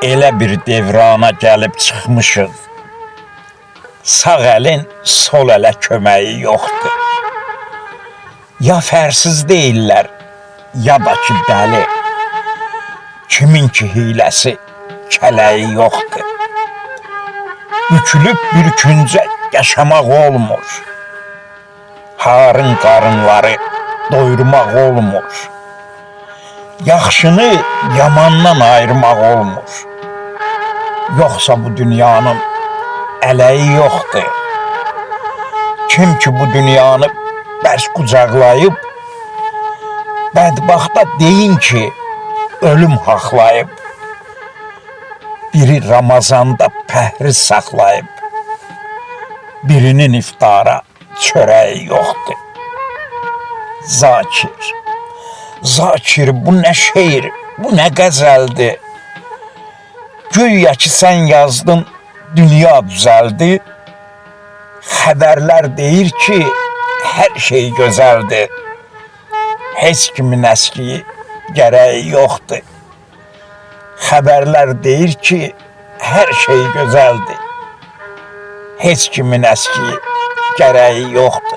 Elə bir devrana gəlib çıxmışıq. Sağ əlin sol ələ köməyi yoxdur. Ya fərsiz deyirlər, ya da ki dəli. Kimin ki hiləsi, kələyi yoxdur. Bükülüb bir küncə yaşamaq olmur. Harın qarınları doyurmaq olmur. Yaxşını yamandan ayırmaq olmur. Yoxsa bu dünyanın ələyi yoxdur. Kim ki bu dünyanı bərk qucaqlayıb, bədbaxta deyin ki, ölüm haqlayıb. Biri Ramazanda pəhri saxlayıb, birinin iftara çörəyi yoxdur. Zakir, Zakir, bu nə şeir, bu nə qəzəldir. Güya ki sən yazdın, dünya düzəldi. Xəbərlər deyir ki, hər şey gözəldir. Heç kimin əskiyi gərəyi yoxdur. Xəbərlər deyir ki, hər şey gözəldir. Heç kimin əskiyi gərəyi yoxdur.